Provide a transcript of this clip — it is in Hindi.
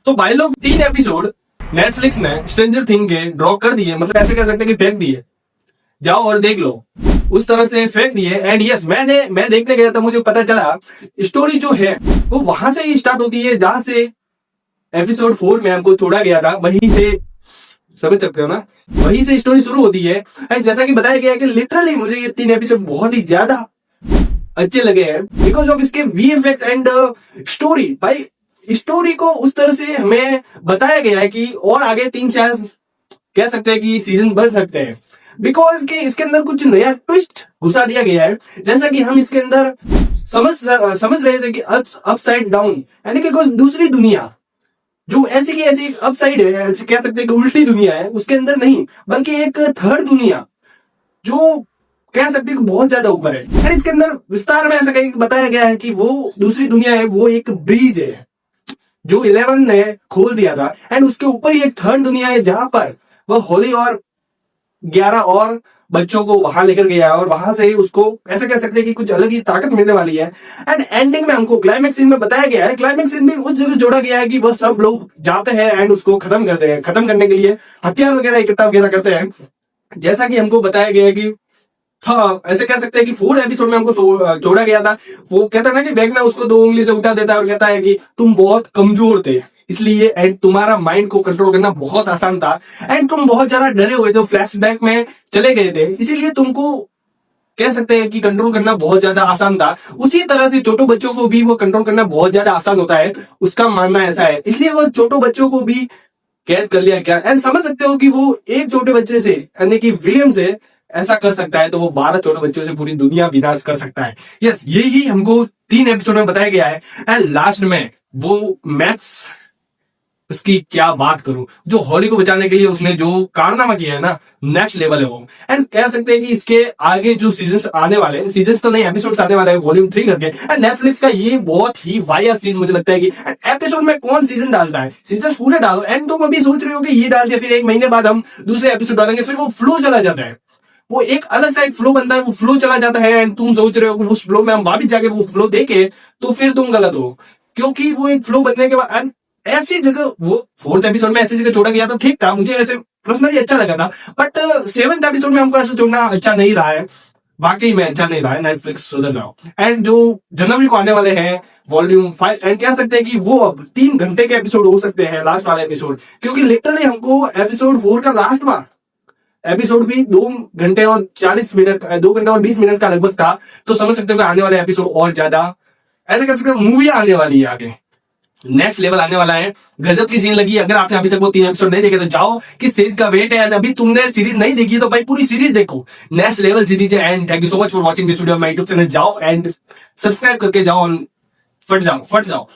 तो भाई लोग 3 एपिसोड नेटफ्लिक्स ने स्ट्रेंजर थिंग के ड्रॉप कर दिए, मतलब ऐसे कह सकते हैं कि फेंक दिए, जाओ और देख लो, उस तरह से फेंक दिए। एंड यस, मैं देखने गया था, मुझे पता चला स्टोरी जो है वो वहां से ही स्टार्ट होती है जहां से एपिसोड 4 में हमको छोड़ा गया था, वहीं से, समझ सकते हो ना, वहीं से स्टोरी शुरू होती है। एंड जैसा कि बताया गया है कि लिटरली मुझे ये 3 एपिसोड बहुत ही ज्यादा अच्छे लगे हैं बिकॉज ऑफ इसके वीएफएक्स एंड स्टोरी। भाई स्टोरी को उस तरह से हमें बताया गया है कि और आगे 3-4 कह सकते हैं कि सीजन बन सकते हैं बिकॉज के इसके अंदर कुछ नया ट्विस्ट घुसा दिया गया है। जैसा कि हम इसके अंदर समझ रहे थे कि अपसाइड डाउन यानी कि कोई दूसरी दुनिया जो ऐसी की ऐसी अपसाइड है, ऐसे कह सकते हैं कि उल्टी दुनिया है, उसके अंदर नहीं बल्कि एक थर्ड दुनिया जो कह सकते हैं कि बहुत ज्यादा ऊपर है। और इसके अंदर विस्तार में ऐसा कहीं बताया गया है कि वो दूसरी दुनिया है, वो एक ब्रिज है जो 11 ने खोल दिया था। एंड उसके ऊपर ही एक थर्ड दुनिया है जहां पर वह होली और 11 और बच्चों को वहां लेकर गया और वहां से उसको ऐसे कह सकते हैं कि कुछ अलग ही ताकत मिलने वाली है। एंड एंडिंग में हमको क्लाइमैक्स सीन में बताया गया है, क्लाइमैक्स सीन में उस जगह जोड़ा गया है कि वह सब लोग जाते हैं एंड उसको खत्म करते हैं, खत्म करने के लिए हथियार वगैरह इकट्ठा वगैरह करते हैं। जैसा कि हमको बताया गया है कि हाँ, ऐसे कह सकते हैं कि 4 एपिसोड में हमको छोड़ा गया था। वो कहता है ना कि वेगना उसको 2 उंगली से उठा देता है और कहता है कि तुम बहुत कमजोर थे इसलिए, एंड तुम्हारा माइंड को कंट्रोल करना बहुत आसान था एंड तुम बहुत ज्यादा डरे हुए थे, फ्लैशबैक में चले गए थे, इसीलिए तुमको कह सकते हैं कि कंट्रोल करना बहुत ज्यादा आसान था। उसी तरह से छोटो बच्चों को भी वो कंट्रोल करना बहुत ज्यादा आसान होता है, उसका मानना ऐसा है, इसलिए वो छोटो बच्चों को भी कैद कर लिया गया। एंड समझ सकते हो कि वो एक छोटे बच्चे से यानी कि विलियम से ऐसा कर सकता है तो वो 12 छोटे बच्चों से पूरी दुनिया विनाश कर सकता है। यस, यही हमको 3 एपिसोड में बताया गया है। एंड लास्ट में वो मैक्स, उसकी क्या बात करूं, जो हॉली को बचाने के लिए उसने जो कारनामा किया है ना, नेक्स्ट लेवल है वो। एंड कह सकते हैं कि इसके आगे जो सीजन्स आने वाले हैं, सीजन्स तो नहीं एपिसोड्स आने वाले हैं वॉल्यूम 3 करके। एंड नेटफ्लिक्स का ये बहुत ही वाया सीन मुझे लगता है कि एपिसोड में कौन सीजन डालता है, सीजन पूरे डालो। एंड तुम अभी सोच रहे हो कि ये डाल दिया, फिर 1 महीने बाद हम दूसरे एपिसोड डालेंगे, फिर वो फ्लो चला जाता है, वो एक अलग सा एक फ्लो बनता है, वो फ्लो चला जाता है। एंड तुम सोच रहे हो कि उस फ्लो में हम वापस जाके वो फ्लो देखे तो फिर तुम गलत हो, क्योंकि वो एक फ्लो बनने के बाद ऐसी जगह वो 4th एपिसोड में ऐसी जगह छोड़ा गया तो ठीक था, मुझे ऐसे पर्सनली अच्छा लगा था। बट 7th एपिसोड में हमको ऐसे छोड़ना अच्छा नहीं रहा है, वाकई में अच्छा नहीं रहा है। नेटफ्लिक्स सुधर जाओ। एंड जो जनवरी को आने वाले हैं वॉल्यूम 5, एंड कह सकते हैं कि वो अब 3 घंटे के एपिसोड हो सकते हैं लास्ट वाले एपिसोड, क्योंकि लिटरली हमको एपिसोड 4 का लास्ट वाला एपिसोड भी 2 घंटे और 40 मिनट, 2 घंटे और 20 मिनट का लगभग था। तो समझ सकते हो कि आने वाले एपिसोड और ज्यादा ऐसे कह सकते हो मूवी आने वाली है, आगे नेक्स्ट लेवल आने वाला है। गजब की सीन लगी। अगर आपने अभी तक वो 3 एपिसोड नहीं देखे तो जाओ, किस सीरीज का वेट है। एंड अभी तुमने सीरीज नहीं देखी तो भाई पूरी सीरीज देखो, नेक्स्ट लेवल सीरीज है। And thank you so much for watching this video. My YouTube channel जाओ एंड सब्सक्राइब करके जाओ, फट जाओ।